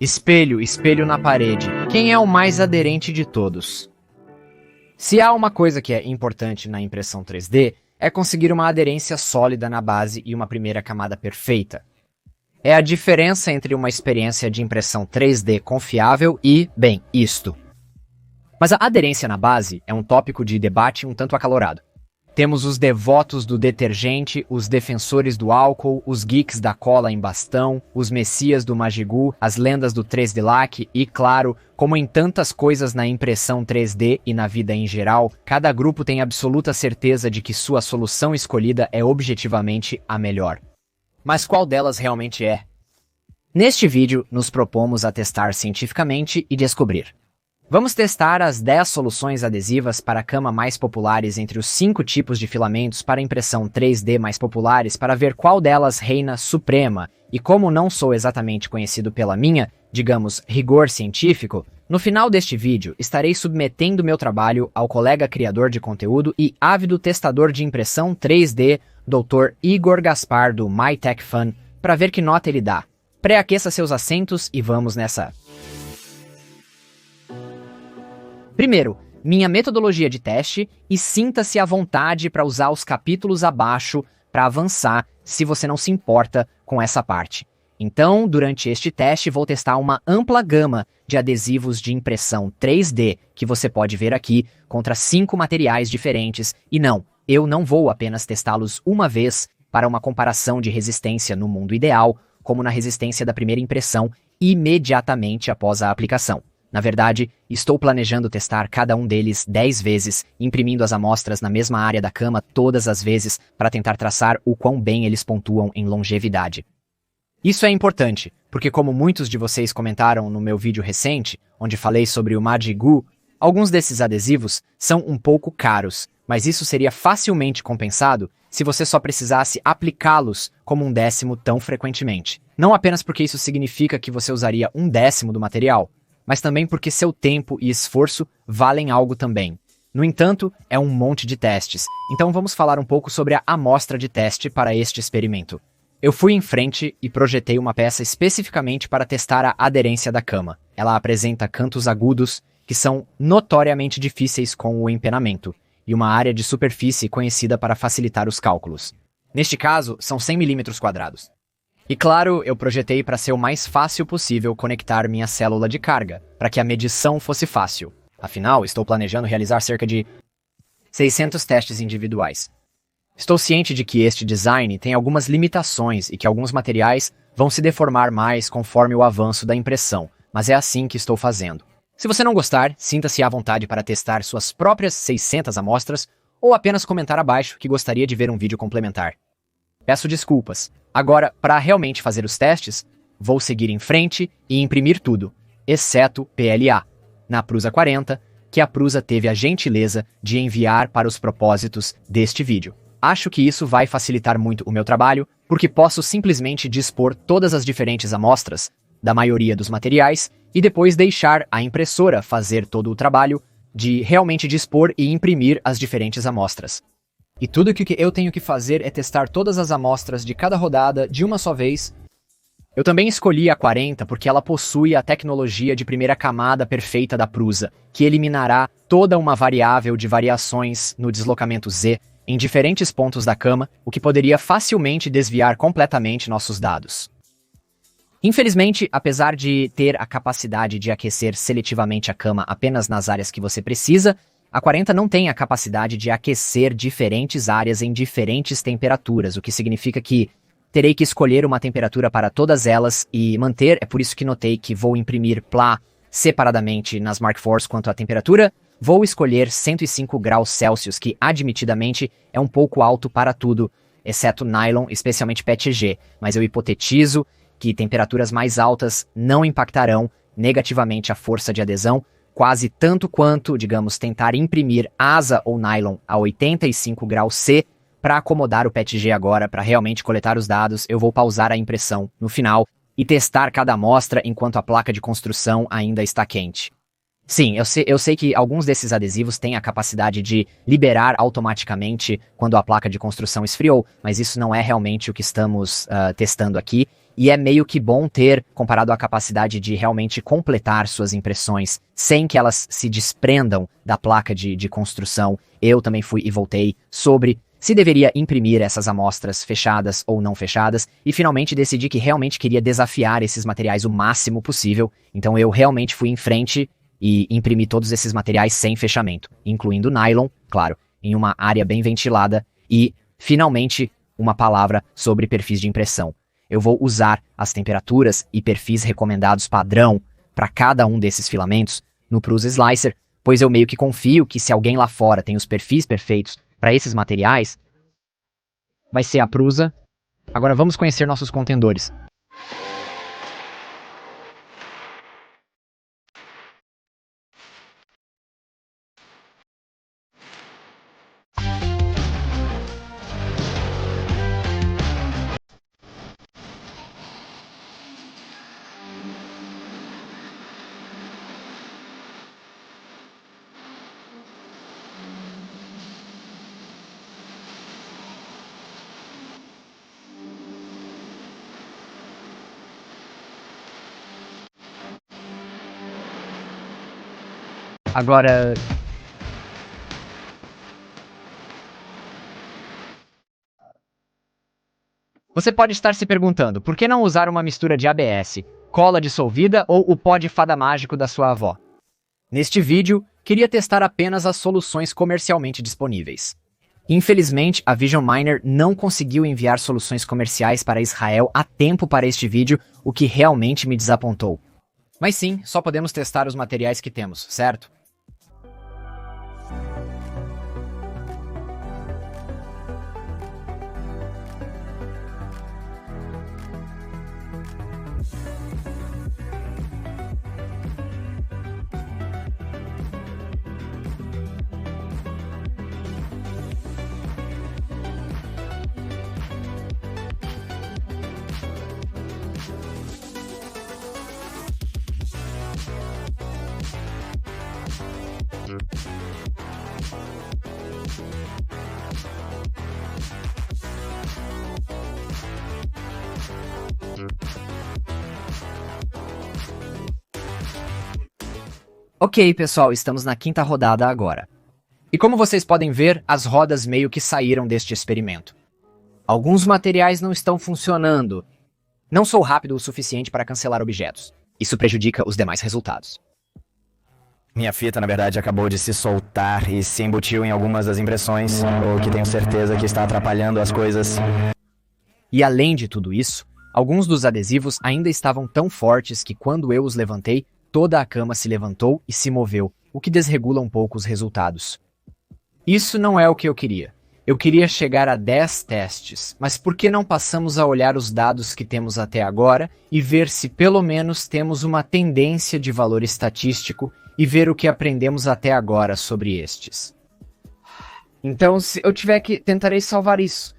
Espelho, espelho na parede. Quem é o mais aderente de todos? Se há uma coisa que é importante na impressão 3D, é conseguir uma aderência sólida na base e uma primeira camada perfeita. É a diferença entre uma experiência de impressão 3D confiável e, bem, isto. Mas a aderência na base é um tópico de debate um tanto acalorado. Temos os devotos do detergente, os defensores do álcool, os geeks da cola em bastão, os messias do Magigu, as lendas do 3D Lac e, claro, como em tantas coisas na impressão 3D e na vida em geral, cada grupo tem absoluta certeza de que sua solução escolhida é objetivamente a melhor. Mas qual delas realmente é? Neste vídeo, nos propomos a testar cientificamente e descobrir. Vamos testar as 10 soluções adesivas para cama mais populares entre os 5 tipos de filamentos para impressão 3D mais populares para ver qual delas reina suprema. E como não sou exatamente conhecido pela minha, digamos, rigor científico, no final deste vídeo estarei submetendo meu trabalho ao colega criador de conteúdo e ávido testador de impressão 3D, Dr. Igor Gaspar do MyTechFun, para ver que nota ele dá. Pré-aqueça seus assentos e vamos nessa. Primeiro, minha metodologia de teste e sinta-se à vontade para usar os capítulos abaixo para avançar se você não se importa com essa parte. Então, durante este teste, vou testar uma ampla gama de adesivos de impressão 3D que você pode ver aqui contra 5 materiais diferentes. E não, eu não vou apenas testá-los uma vez para uma comparação de resistência no mundo ideal, como na resistência da primeira impressão imediatamente após a aplicação. Na verdade, estou planejando testar cada um deles 10 vezes, imprimindo as amostras na mesma área da cama todas as vezes para tentar traçar o quão bem eles pontuam em longevidade. Isso é importante, porque como muitos de vocês comentaram no meu vídeo recente, onde falei sobre o Magigu, alguns desses adesivos são um pouco caros, mas isso seria facilmente compensado se você só precisasse aplicá-los como 1/10 tão frequentemente. Não apenas porque isso significa que você usaria 1/10 do material, mas também porque seu tempo e esforço valem algo também. No entanto, é um monte de testes, então vamos falar um pouco sobre a amostra de teste para este experimento. Eu fui em frente e projetei uma peça especificamente para testar a aderência da cama. Ela apresenta cantos agudos, que são notoriamente difíceis com o empenamento, e uma área de superfície conhecida para facilitar os cálculos. Neste caso, são 100 mm². E claro, eu projetei para ser o mais fácil possível conectar minha célula de carga, para que a medição fosse fácil. Afinal, estou planejando realizar cerca de 600 testes individuais. Estou ciente de que este design tem algumas limitações e que alguns materiais vão se deformar mais conforme o avanço da impressão, mas é assim que estou fazendo. Se você não gostar, sinta-se à vontade para testar suas próprias 600 amostras ou apenas comentar abaixo que gostaria de ver um vídeo complementar. Peço desculpas. Agora, para realmente fazer os testes, vou seguir em frente e imprimir tudo, exceto PLA, na Prusa 40, que a Prusa teve a gentileza de enviar para os propósitos deste vídeo. Acho que isso vai facilitar muito o meu trabalho, porque posso simplesmente dispor todas as diferentes amostras da maioria dos materiais e depois deixar a impressora fazer todo o trabalho de realmente dispor e imprimir as diferentes amostras. E tudo o que eu tenho que fazer é testar todas as amostras de cada rodada de uma só vez. Eu também escolhi a 40 porque ela possui a tecnologia de primeira camada perfeita da Prusa, que eliminará toda uma variável de variações no deslocamento Z em diferentes pontos da cama, o que poderia facilmente desviar completamente nossos dados. Infelizmente, apesar de ter a capacidade de aquecer seletivamente a cama apenas nas áreas que você precisa, a 40 não tem a capacidade de aquecer diferentes áreas em diferentes temperaturas, o que significa que terei que escolher uma temperatura para todas elas e manter. É por isso que notei que vou imprimir PLA separadamente nas Mark IVs quanto à temperatura. Vou escolher 105 graus Celsius, que admitidamente é um pouco alto para tudo, exceto nylon, especialmente PETG, mas eu hipotetizo que temperaturas mais altas não impactarão negativamente a força de adesão, quase tanto quanto, digamos, tentar imprimir asa ou nylon a 85 graus C para acomodar o PETG agora, para realmente coletar os dados. Eu vou pausar a impressão no final e testar cada amostra enquanto a placa de construção ainda está quente. Sim, eu sei que alguns desses adesivos têm a capacidade de liberar automaticamente quando a placa de construção esfriou, mas isso não é realmente o que estamos testando aqui. e é meio que bom ter, comparado à capacidade de realmente completar suas impressões, sem que elas se desprendam da placa de construção. Eu também fui e voltei sobre se deveria imprimir essas amostras fechadas ou não fechadas, e finalmente decidi que realmente queria desafiar esses materiais o máximo possível, então eu realmente fui em frente e imprimi todos esses materiais sem fechamento, incluindo nylon, claro, em uma área bem ventilada, e finalmente uma palavra sobre perfis de impressão. Eu vou usar as temperaturas e perfis recomendados padrão para cada um desses filamentos no Prusa Slicer, pois eu meio que confio que se alguém lá fora tem os perfis perfeitos para esses materiais, vai ser a Prusa. Agora vamos conhecer nossos contendores. Agora, você pode estar se perguntando, por que não usar uma mistura de ABS, cola dissolvida ou o pó de fada mágico da sua avó? Neste vídeo, queria testar apenas as soluções comercialmente disponíveis. Infelizmente, a Vision Miner não conseguiu enviar soluções comerciais para Israel a tempo para este vídeo, o que realmente me desapontou. Mas sim, só podemos testar os materiais que temos, certo? Ok, pessoal, estamos na quinta rodada agora. E como vocês podem ver, as rodas meio que saíram deste experimento. Alguns materiais não estão funcionando. Não sou rápido o suficiente para cancelar objetos. Isso prejudica os demais resultados. Minha fita, na verdade, acabou de se soltar e se embutiu em algumas das impressões, o que tenho certeza que está atrapalhando as coisas. E além de tudo isso, alguns dos adesivos ainda estavam tão fortes que quando eu os levantei, toda a cama se levantou e se moveu, o que desregula um pouco os resultados. Isso não é o que eu queria. Eu queria chegar a 10 testes, mas por que não passamos a olhar os dados que temos até agora e ver se pelo menos temos uma tendência de valor estatístico e ver o que aprendemos até agora sobre estes. Então, se eu tiver que, tentarei salvar isso.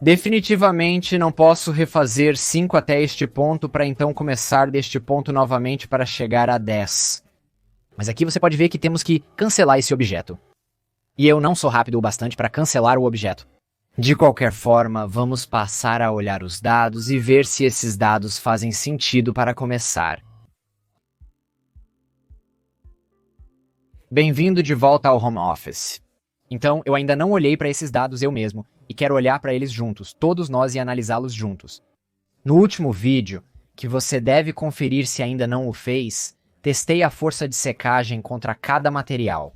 Definitivamente não posso refazer 5 até este ponto para então começar deste ponto novamente para chegar a 10. Mas aqui você pode ver que temos que cancelar esse objeto. E eu não sou rápido o bastante para cancelar o objeto. De qualquer forma, vamos passar a olhar os dados e ver se esses dados fazem sentido para começar. Bem-vindo de volta ao home office. Então, eu ainda não olhei para esses dados eu mesmo, e quero olhar para eles juntos, todos nós, e analisá-los juntos. No último vídeo, que você deve conferir se ainda não o fez, testei a força de secagem contra cada material.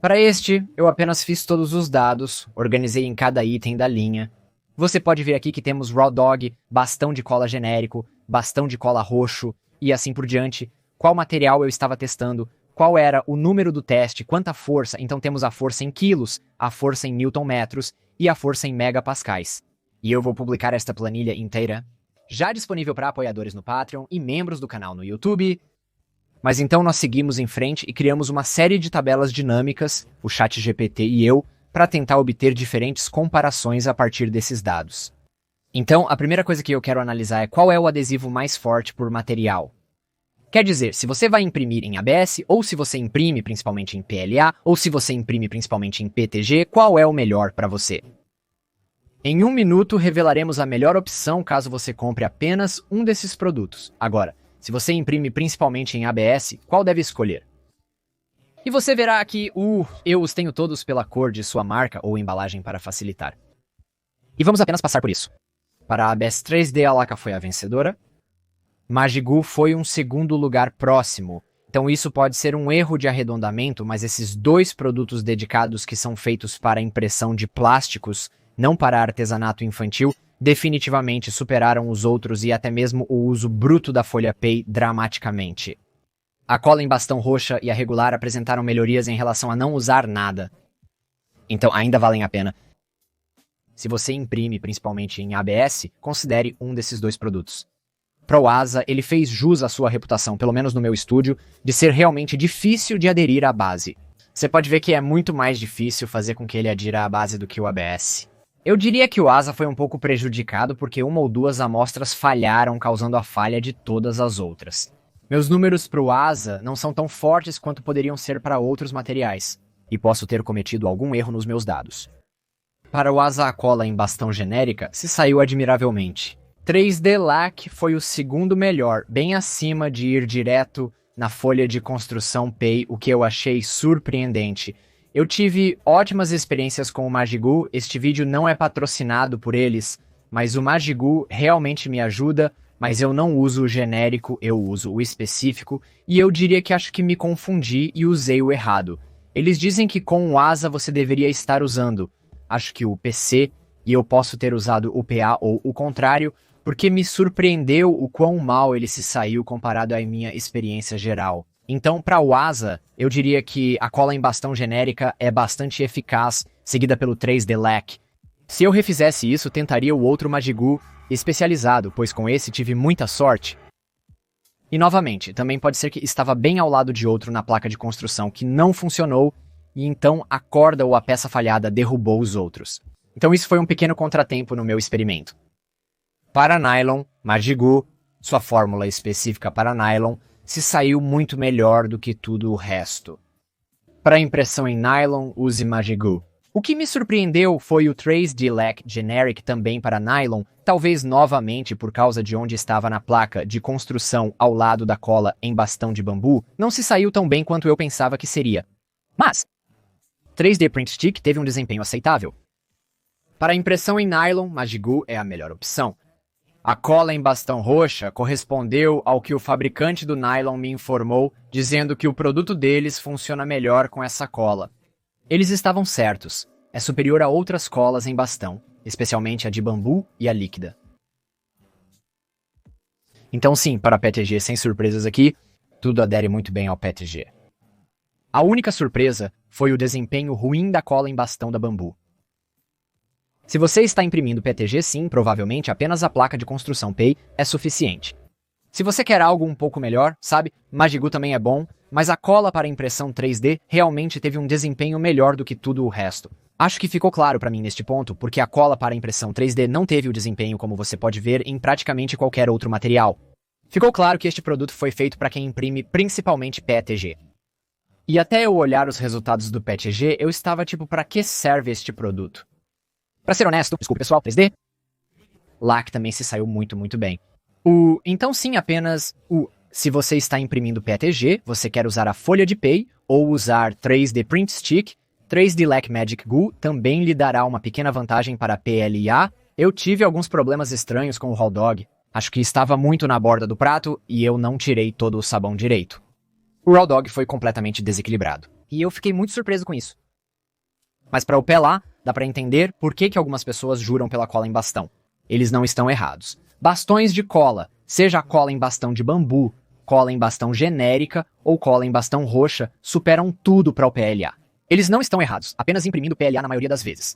Para este, eu apenas fiz todos os dados, organizei em cada item da linha. Você pode ver aqui que temos Raw Dog, bastão de cola genérico, bastão de cola roxo, e assim por diante, qual material eu estava testando, qual era o número do teste, quanta força. Então temos a força em quilos, a força em newton-metros e a força em megapascais. E eu vou publicar esta planilha inteira, já disponível para apoiadores no Patreon e membros do canal no YouTube. Mas então nós seguimos em frente e criamos uma série de tabelas dinâmicas, o ChatGPT e eu, para tentar obter diferentes comparações a partir desses dados. Então, a primeira coisa que eu quero analisar é qual é o adesivo mais forte por material. Quer dizer, se você vai imprimir em ABS, ou se você imprime principalmente em PLA, ou se você imprime principalmente em PTG, qual é o melhor para você? Em 1 minuto, revelaremos a melhor opção caso você compre apenas um desses produtos. Agora, se você imprime principalmente em ABS, qual deve escolher? E você verá que eu os tenho todos pela cor de sua marca ou embalagem para facilitar. E vamos apenas passar por isso. Para a ABS 3D, a Laca foi a vencedora. Magigu foi um segundo lugar próximo. Então isso pode ser um erro de arredondamento, mas esses dois produtos dedicados que são feitos para impressão de plásticos, não para artesanato infantil, definitivamente superaram os outros e até mesmo o uso bruto da folha Pei dramaticamente. A cola em bastão roxa e a regular apresentaram melhorias em relação a não usar nada. Então ainda valem a pena. Se você imprime principalmente em ABS, considere um desses dois produtos. Para o Asa, ele fez jus à sua reputação, pelo menos no meu estúdio, de ser realmente difícil de aderir à base. Você pode ver que é muito mais difícil fazer com que ele adira à base do que o ABS. Eu diria que o Asa foi um pouco prejudicado porque uma ou duas amostras falharam, causando a falha de todas as outras. Meus números para o Asa não são tão fortes quanto poderiam ser para outros materiais, e posso ter cometido algum erro nos meus dados. Para o Asa, a cola em bastão genérica se saiu admiravelmente. 3D Lac foi o segundo melhor, bem acima de ir direto na folha de construção Pei, o que eu achei surpreendente. Eu tive ótimas experiências com o Magigu, este vídeo não é patrocinado por eles, mas o Magigu realmente me ajuda, mas eu não uso o genérico, eu uso o específico, e eu diria que acho que me confundi e usei o errado. Eles dizem que com o Asa você deveria estar usando, acho que o PC, e eu posso ter usado o PA ou o contrário, porque me surpreendeu o quão mal ele se saiu comparado à minha experiência geral. Então, para o Asa, eu diria que a cola em bastão genérica é bastante eficaz, seguida pelo 3D Lac. Se eu refizesse isso, tentaria o outro Magigu especializado, pois com esse tive muita sorte. E novamente, também pode ser que estava bem ao lado de outro na placa de construção que não funcionou, e então a corda ou a peça falhada derrubou os outros. Então isso foi um pequeno contratempo no meu experimento. Para nylon, Magigu, sua fórmula específica para nylon, se saiu muito melhor do que tudo o resto. Para impressão em nylon, use Magigu. O que me surpreendeu foi o 3D Lac Generic também para nylon, talvez novamente por causa de onde estava na placa de construção ao lado da cola em bastão de bambu, não se saiu tão bem quanto eu pensava que seria. Mas 3D Print Stick teve um desempenho aceitável. Para impressão em nylon, Magigu é a melhor opção. A cola em bastão roxa correspondeu ao que o fabricante do nylon me informou, dizendo que o produto deles funciona melhor com essa cola. Eles estavam certos. É superior a outras colas em bastão, especialmente a de bambu e a líquida. Então sim, para a PETG, sem surpresas aqui, tudo adere muito bem ao PETG. A única surpresa foi o desempenho ruim da cola em bastão da bambu. Se você está imprimindo PETG, sim, provavelmente apenas a placa de construção Pei é suficiente. Se você quer algo um pouco melhor, sabe, Magigu também é bom, mas a cola para impressão 3D realmente teve um desempenho melhor do que tudo o resto. Acho que ficou claro para mim neste ponto, porque a cola para impressão 3D não teve o desempenho como você pode ver em praticamente qualquer outro material. Ficou claro que este produto foi feito para quem imprime principalmente PETG. E até eu olhar os resultados do PETG, eu estava tipo, para que serve este produto? Pra ser honesto, desculpe pessoal, 3D, Lac também se saiu muito bem. Então sim, apenas se você está imprimindo PETG, você quer usar a folha de Pei ou usar 3D Print Stick, 3D Lac Magic Glue também lhe dará uma pequena vantagem para PLA. Eu tive alguns problemas estranhos com o Hot Dog. Acho que estava muito na borda do prato e eu não tirei todo o sabão direito. O Raw Dog foi completamente desequilibrado. E eu fiquei muito surpreso com isso. Mas para o PLA, dá para entender por que algumas pessoas juram pela cola em bastão. Eles não estão errados. Bastões de cola, seja a cola em bastão de bambu, cola em bastão genérica ou cola em bastão roxa, superam tudo para o PLA. Eles não estão errados, apenas imprimindo PLA na maioria das vezes.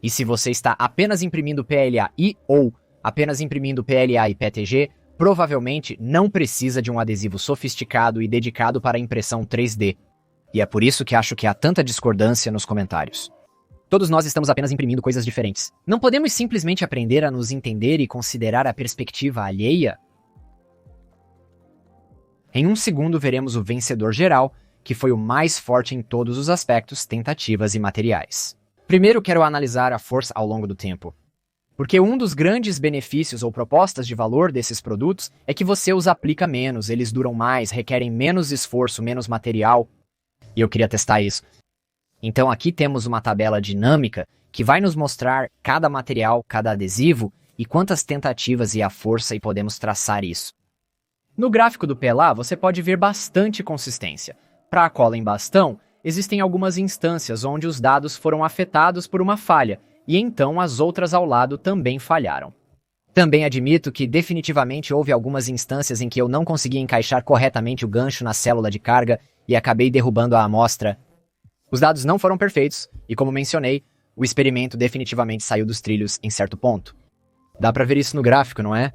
E se você está apenas imprimindo PLA ou apenas imprimindo PLA e PETG, provavelmente não precisa de um adesivo sofisticado e dedicado para impressão 3D. E é por isso que acho que há tanta discordância nos comentários. Todos nós estamos apenas imprimindo coisas diferentes. Não podemos simplesmente aprender a nos entender e considerar a perspectiva alheia? Em um segundo veremos o vencedor geral, que foi o mais forte em todos os aspectos, tentativas e materiais. Primeiro quero analisar a força ao longo do tempo. Porque um dos grandes benefícios ou propostas de valor desses produtos é que você os aplica menos, eles duram mais, requerem menos esforço, menos material. E eu queria testar isso. Então aqui temos uma tabela dinâmica que vai nos mostrar cada material, cada adesivo e quantas tentativas e a força e podemos traçar isso. No gráfico do PLA você pode ver bastante consistência. Para a cola em bastão, existem algumas instâncias onde os dados foram afetados por uma falha, e então as outras ao lado também falharam. Também admito que definitivamente houve algumas instâncias em que eu não consegui encaixar corretamente o gancho na célula de carga e acabei derrubando a amostra. Os dados não foram perfeitos, e como mencionei, o experimento definitivamente saiu dos trilhos em certo ponto. Dá pra ver isso no gráfico, não é?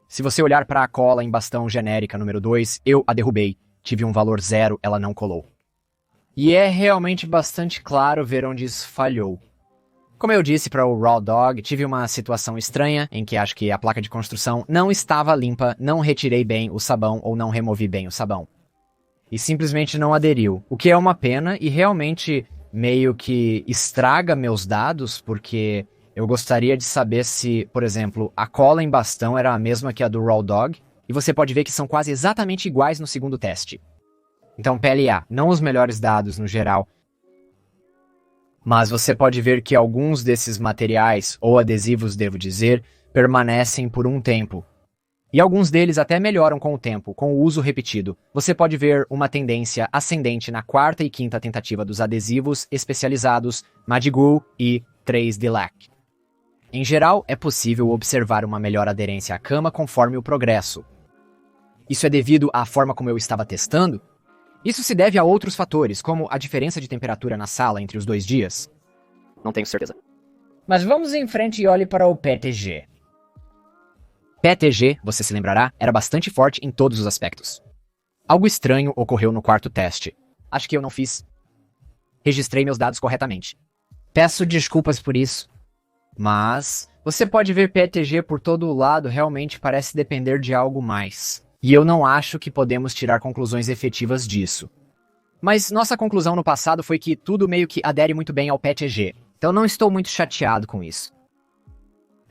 Se você olhar para a cola em bastão genérica número 2, eu a derrubei, tive um valor 0, ela não colou. E é realmente bastante claro ver onde isso falhou. Como eu disse para o Raw Dog, tive uma situação estranha em que acho que a placa de construção não estava limpa, não retirei bem o sabão ou não removi bem o sabão. E simplesmente não aderiu, o que é uma pena e realmente meio que estraga meus dados, porque eu gostaria de saber se, por exemplo, a cola em bastão era a mesma que a do Raw Dog, e você pode ver que são quase exatamente iguais no segundo teste. Então PLA, não os melhores dados no geral, mas você pode ver que alguns desses materiais, ou adesivos devo dizer, permanecem por um tempo. E alguns deles até melhoram com o tempo, com o uso repetido. Você pode ver uma tendência ascendente na quarta e quinta tentativa dos adesivos especializados Magigoo e 3D-Lac. Em geral, é possível observar uma melhor aderência à cama conforme o progresso. Isso é devido à forma como eu estava testando? Isso se deve a outros fatores, como a diferença de temperatura na sala entre os 2 dias? Não tenho certeza. Mas vamos em frente e olhe para o PTG. PTG, você se lembrará, era bastante forte em todos os aspectos. Algo estranho ocorreu no quarto teste. Acho que eu não fiz. Registrei meus dados corretamente. Peço desculpas por isso. Mas você pode ver PTG por todo o lado realmente parece depender de algo mais. E eu não acho que podemos tirar conclusões efetivas disso. Mas nossa conclusão no passado foi que tudo meio que adere muito bem ao PTG. Então não estou muito chateado com isso.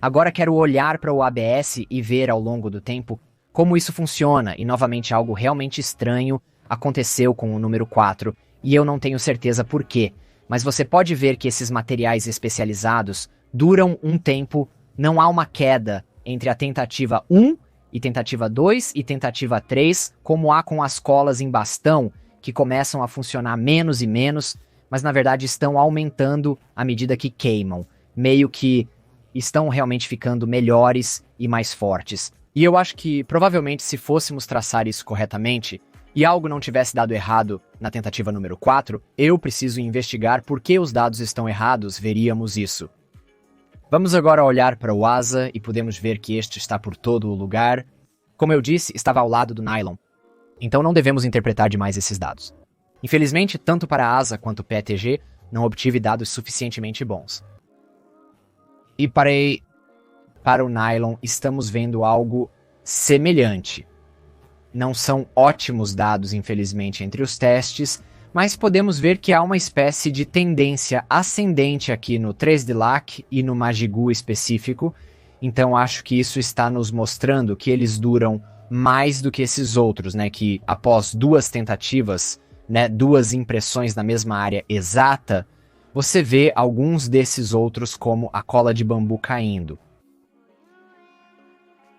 Agora quero olhar para o ABS e ver ao longo do tempo como isso funciona, e novamente algo realmente estranho aconteceu com o número 4, e eu não tenho certeza por quê, mas você pode ver que esses materiais especializados duram um tempo, não há uma queda entre a tentativa 1 e tentativa 2 e tentativa 3, como há com as colas em bastão, que começam a funcionar menos e menos, mas na verdade estão aumentando à medida que queimam, meio que estão realmente ficando melhores e mais fortes. E eu acho que, provavelmente, se fôssemos traçar isso corretamente, e algo não tivesse dado errado na tentativa número 4, eu preciso investigar por que os dados estão errados, veríamos isso. Vamos agora olhar para o asa e podemos ver que este está por todo o lugar. Como eu disse, estava ao lado do nylon. Então não devemos interpretar demais esses dados. Infelizmente, tanto para a asa quanto o PETG, não obtive dados suficientemente bons. E para o nylon, estamos vendo algo semelhante. Não são ótimos dados, infelizmente, entre os testes, mas podemos ver que há uma espécie de tendência ascendente aqui no 3D-Lac e no Magigoo específico, então acho que isso está nos mostrando que eles duram mais do que esses outros, né, que após 2 tentativas, né, 2 impressões na mesma área exata, você vê alguns desses outros como a cola de bambu caindo.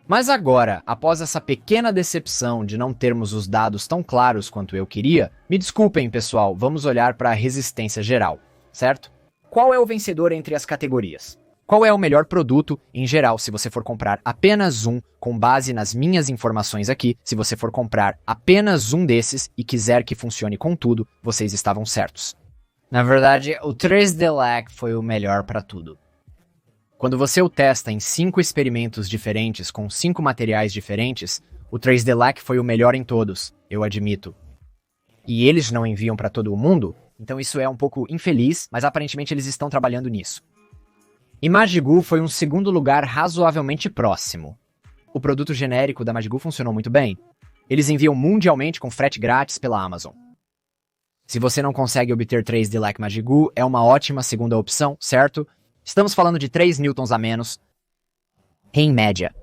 Mas agora, após essa pequena decepção de não termos os dados tão claros quanto eu queria, me desculpem pessoal, vamos olhar para a resistência geral, certo? Qual é o vencedor entre as categorias? Qual é o melhor produto em geral se você for comprar apenas um, com base nas minhas informações aqui, se você for comprar apenas um desses e quiser que funcione com tudo, vocês estavam certos. Na verdade, o 3D-Lac foi o melhor para tudo. Quando você o testa em 5 experimentos diferentes com 5 materiais diferentes, o 3D-Lac foi o melhor em todos, eu admito. E eles não enviam para todo o mundo, então isso é um pouco infeliz, mas aparentemente eles estão trabalhando nisso. E Magigoo foi um segundo lugar razoavelmente próximo. O produto genérico da Magigoo funcionou muito bem. Eles enviam mundialmente com frete grátis pela Amazon. Se você não consegue obter 3D-Lac Magigoo, é uma ótima segunda opção, certo? Estamos falando de 3 newtons a menos. em média.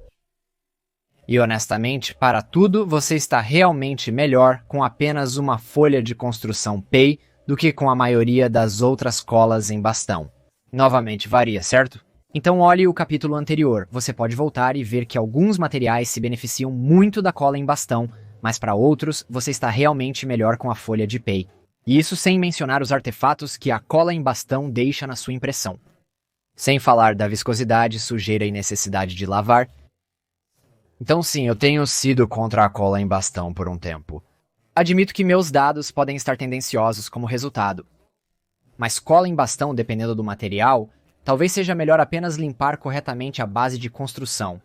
E honestamente, para tudo, você está realmente melhor com apenas uma folha de construção PEI do que com a maioria das outras colas em bastão. Novamente, varia, certo? Então olhe o capítulo anterior, você pode voltar e ver que alguns materiais se beneficiam muito da cola em bastão, mas para outros você está realmente melhor com a folha de PEI. E isso sem mencionar os artefatos que a cola em bastão deixa na sua impressão. Sem falar da viscosidade, sujeira e necessidade de lavar. Então sim, eu tenho sido contra a cola em bastão por um tempo. Admito que meus dados podem estar tendenciosos como resultado. Mas cola em bastão, dependendo do material, talvez seja melhor apenas limpar corretamente a base de construção.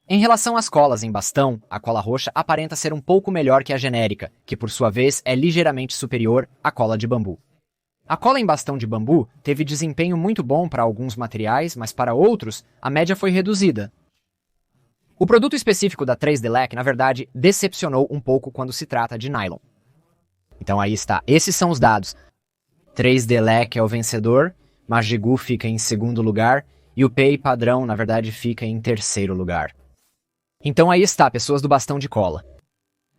Em relação às colas em bastão, a cola roxa aparenta ser um pouco melhor que a genérica, que por sua vez é ligeiramente superior à cola de bambu. A cola em bastão de bambu teve desempenho muito bom para alguns materiais, mas para outros, a média foi reduzida. O produto específico da 3D Lac, na verdade, decepcionou um pouco quando se trata de nylon. Então aí está, esses são os dados. 3D Lac é o vencedor, Majigou fica em segundo lugar e o PEI padrão, na verdade, fica em terceiro lugar. Então aí está, pessoas do bastão de cola.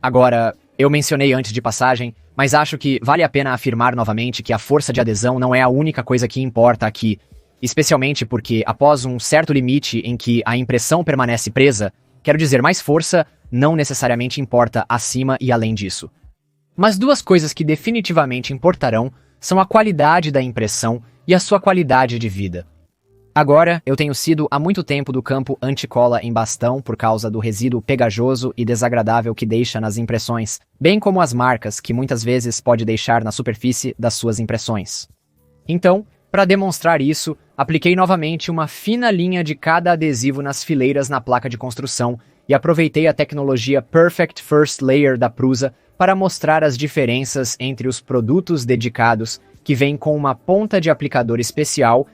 Agora, eu mencionei antes de passagem, mas acho que vale a pena afirmar novamente que a força de adesão não é a única coisa que importa aqui, especialmente porque após um certo limite em que a impressão permanece presa, quero dizer, mais força não necessariamente importa acima e além disso. Mas duas coisas que definitivamente importarão são a qualidade da impressão e a sua qualidade de vida. Agora, eu tenho sido há muito tempo do campo anti-cola em bastão por causa do resíduo pegajoso e desagradável que deixa nas impressões, bem como as marcas que muitas vezes pode deixar na superfície das suas impressões. Então, para demonstrar isso, apliquei novamente uma fina linha de cada adesivo nas fileiras na placa de construção e aproveitei a tecnologia Perfect First Layer da Prusa para mostrar as diferenças entre os produtos dedicados que vêm com uma ponta de aplicador especial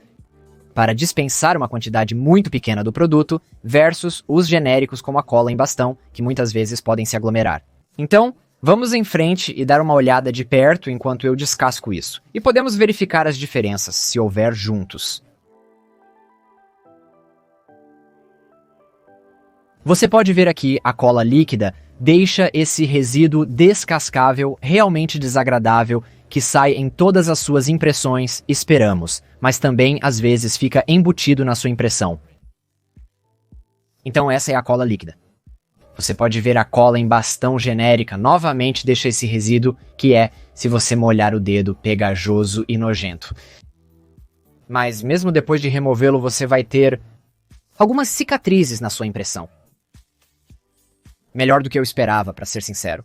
para dispensar uma quantidade muito pequena do produto versus os genéricos como a cola em bastão, que muitas vezes podem se aglomerar. Então, vamos em frente e dar uma olhada de perto enquanto eu descasco isso. E podemos verificar as diferenças, se houver juntos. Você pode ver aqui a cola líquida deixa esse resíduo descascável realmente desagradável que sai em todas as suas impressões, esperamos, mas também às vezes fica embutido na sua impressão. Então essa é a cola líquida. Você pode ver a cola em bastão genérica novamente deixa esse resíduo que é, se você molhar o dedo, pegajoso e nojento. Mas mesmo depois de removê-lo você vai ter algumas cicatrizes na sua impressão. Melhor do que eu esperava, para ser sincero.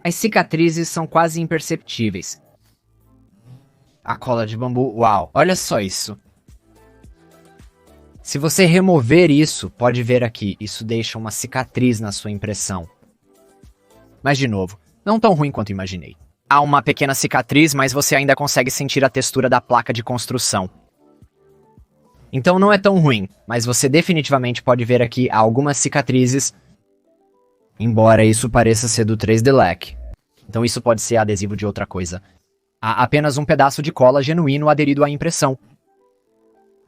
As cicatrizes são quase imperceptíveis. A cola de bambu, uau, olha só isso. Se você remover isso, pode ver aqui, isso deixa uma cicatriz na sua impressão. Mas de novo, não tão ruim quanto imaginei. Há uma pequena cicatriz, mas você ainda consegue sentir a textura da placa de construção. Então não é tão ruim, mas você definitivamente pode ver aqui algumas cicatrizes, embora isso pareça ser do 3D Lac. Então isso pode ser adesivo de outra coisa. Há apenas um pedaço de cola genuíno aderido à impressão.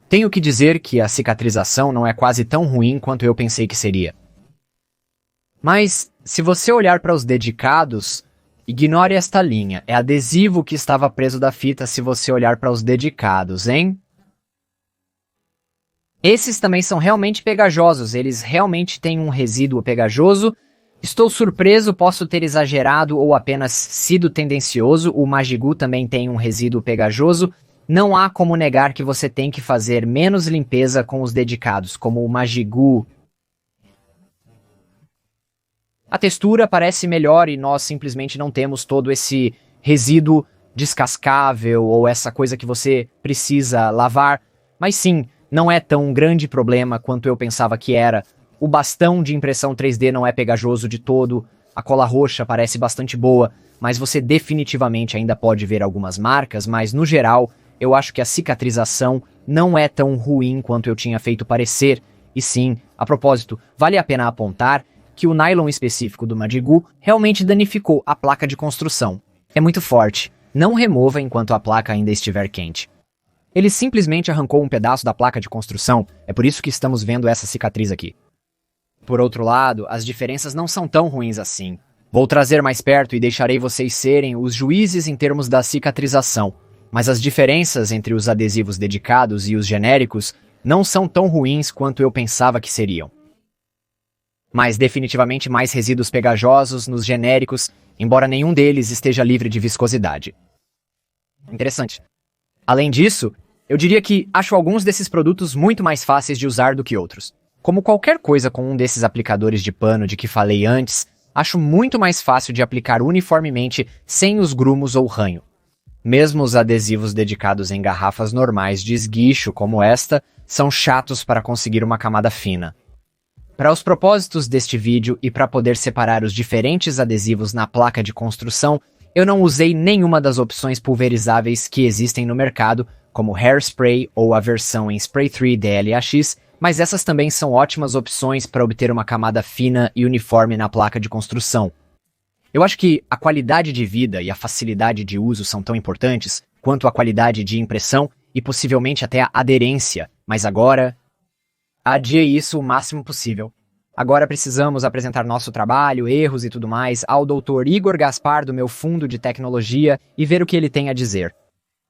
Tenho que dizer que a cicatrização não é quase tão ruim quanto eu pensei que seria. Mas, se você olhar para os dedicados, ignore esta linha. É adesivo que estava preso da fita se você olhar para os dedicados, hein? Esses também são realmente pegajosos, eles realmente têm um resíduo pegajoso. Estou surpreso, posso ter exagerado ou apenas sido tendencioso, o Majigou também tem um resíduo pegajoso. Não há como negar que você tem que fazer menos limpeza com os dedicados, como o Majigou. A textura parece melhor e nós simplesmente não temos todo esse resíduo descascável ou essa coisa que você precisa lavar. Mas sim, não é tão grande problema quanto eu pensava que era. O bastão de impressão 3D não é pegajoso de todo, a cola roxa parece bastante boa, mas você definitivamente ainda pode ver algumas marcas, mas no geral, eu acho que a cicatrização não é tão ruim quanto eu tinha feito parecer. E sim, a propósito, vale a pena apontar que o nylon específico do Majigou realmente danificou a placa de construção. É muito forte, não remova enquanto a placa ainda estiver quente. Ele simplesmente arrancou um pedaço da placa de construção, é por isso que estamos vendo essa cicatriz aqui. Por outro lado, as diferenças não são tão ruins assim. Vou trazer mais perto e deixarei vocês serem os juízes em termos da cicatrização, mas as diferenças entre os adesivos dedicados e os genéricos não são tão ruins quanto eu pensava que seriam. Mas definitivamente mais resíduos pegajosos nos genéricos, embora nenhum deles esteja livre de viscosidade. Interessante. Além disso, eu diria que acho alguns desses produtos muito mais fáceis de usar do que outros. Como qualquer coisa com um desses aplicadores de pano de que falei antes, acho muito mais fácil de aplicar uniformemente sem os grumos ou ranho. Mesmo os adesivos dedicados em garrafas normais de esguicho como esta são chatos para conseguir uma camada fina. Para os propósitos deste vídeo e para poder separar os diferentes adesivos na placa de construção, eu não usei nenhuma das opções pulverizáveis que existem no mercado, como Hairspray ou a versão em Spray 3 DLAX, mas essas também são ótimas opções para obter uma camada fina e uniforme na placa de construção. Eu acho que a qualidade de vida e a facilidade de uso são tão importantes quanto a qualidade de impressão e possivelmente até a aderência, mas agora adie isso o máximo possível. Agora precisamos apresentar nosso trabalho, erros e tudo mais ao Dr. Igor Gaspar do meu fundo de tecnologia e ver o que ele tem a dizer.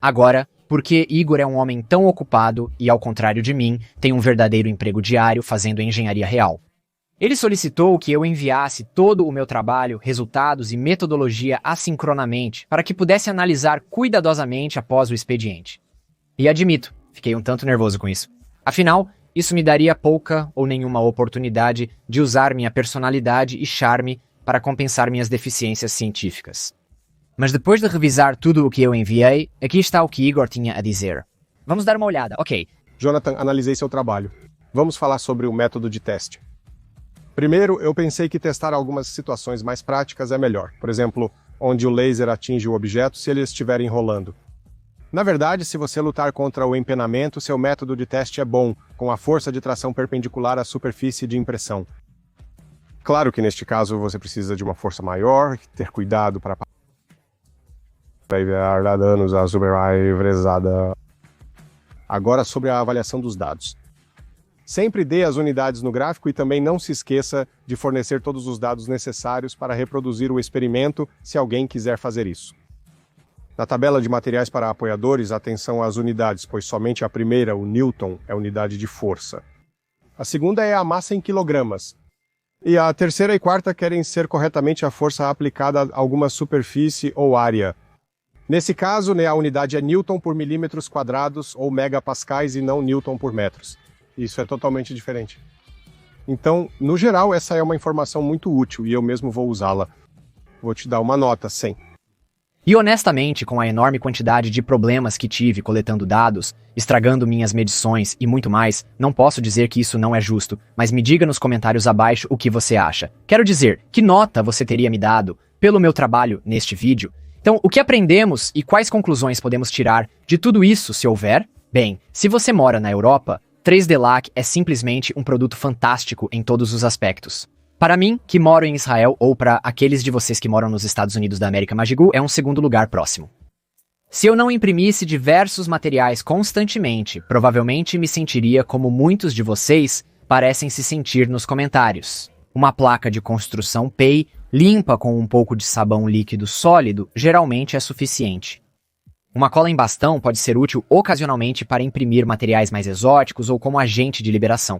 Agora, porque Igor é um homem tão ocupado e, ao contrário de mim, tem um verdadeiro emprego diário fazendo engenharia real. Ele solicitou que eu enviasse todo o meu trabalho, resultados e metodologia assincronamente para que pudesse analisar cuidadosamente após o expediente. E admito, fiquei um tanto nervoso com isso. Afinal, isso me daria pouca ou nenhuma oportunidade de usar minha personalidade e charme para compensar minhas deficiências científicas. Mas depois de revisar tudo o que eu enviei, aqui está o que Igor tinha a dizer. Vamos dar uma olhada, ok. Jonathan, analisei seu trabalho. Vamos falar sobre o método de teste. Primeiro, eu pensei que testar algumas situações mais práticas é melhor. Por exemplo, onde o laser atinge o objeto se ele estiver enrolando. Na verdade, se você lutar contra o empenamento, seu método de teste é bom, com a força de tração perpendicular à superfície de impressão. Claro que neste caso você precisa de uma força maior, ter cuidado para evitar danos à supervisada. Agora sobre a avaliação dos dados. Sempre dê as unidades no gráfico e também não se esqueça de fornecer todos os dados necessários para reproduzir o experimento se alguém quiser fazer isso. Na tabela de materiais para apoiadores, atenção às unidades, pois somente a primeira, o Newton, é unidade de força. A segunda é a massa em quilogramas. E a terceira e quarta querem ser corretamente a força aplicada a alguma superfície ou área. Nesse caso, a unidade é Newton por milímetros quadrados ou megapascais e não Newton por metros. Isso é totalmente diferente. Então, no geral, essa é uma informação muito útil e eu mesmo vou usá-la. Vou te dar uma nota, 100. E honestamente, com a enorme quantidade de problemas que tive coletando dados, estragando minhas medições e muito mais, não posso dizer que isso não é justo, mas me diga nos comentários abaixo o que você acha. Quero dizer, que nota você teria me dado pelo meu trabalho neste vídeo? Então, o que aprendemos e quais conclusões podemos tirar de tudo isso, se houver? Bem, se você mora na Europa, 3D LAC é simplesmente um produto fantástico em todos os aspectos. Para mim, que moro em Israel, ou para aqueles de vocês que moram nos Estados Unidos da América Magigu, é um segundo lugar próximo. Se eu não imprimisse diversos materiais constantemente, provavelmente me sentiria como muitos de vocês parecem se sentir nos comentários. Uma placa de construção PEI, limpa com um pouco de sabão líquido sólido, geralmente é suficiente. Uma cola em bastão pode ser útil ocasionalmente para imprimir materiais mais exóticos ou como agente de liberação.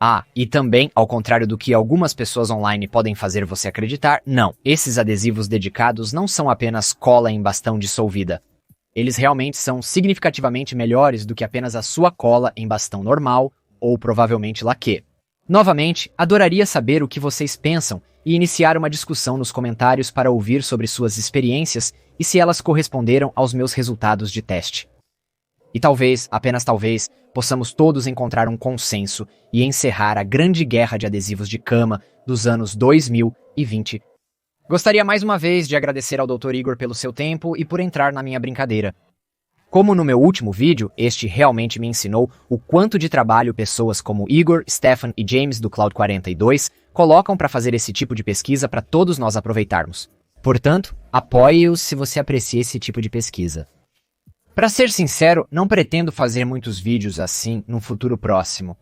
Ah, e também, ao contrário do que algumas pessoas online podem fazer você acreditar, não, esses adesivos dedicados não são apenas cola em bastão dissolvida. Eles realmente são significativamente melhores do que apenas a sua cola em bastão normal ou provavelmente laquê. Novamente, adoraria saber o que vocês pensam e iniciar uma discussão nos comentários para ouvir sobre suas experiências e se elas corresponderam aos meus resultados de teste. E talvez, apenas talvez, possamos todos encontrar um consenso e encerrar a grande guerra de adesivos de cama dos anos 2020. Gostaria mais uma vez de agradecer ao Dr. Igor pelo seu tempo e por entrar na minha brincadeira. Como no meu último vídeo, este realmente me ensinou o quanto de trabalho pessoas como Igor, Stefan e James do Cloud 42 colocam para fazer esse tipo de pesquisa para todos nós aproveitarmos. Portanto, apoie-os se você aprecia esse tipo de pesquisa. Pra ser sincero, não pretendo fazer muitos vídeos assim no futuro próximo.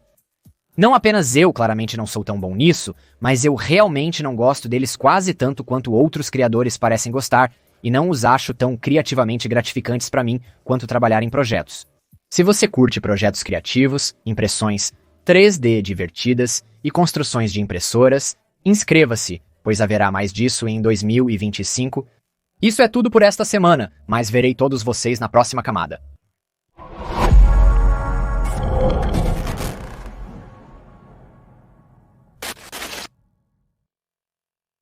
Não apenas eu claramente não sou tão bom nisso, mas eu realmente não gosto deles quase tanto quanto outros criadores parecem gostar e não os acho tão criativamente gratificantes pra mim quanto trabalhar em projetos. Se você curte projetos criativos, impressões 3D divertidas e construções de impressoras, inscreva-se, pois haverá mais disso em 2025. Isso é tudo por esta semana, mas verei todos vocês na próxima camada.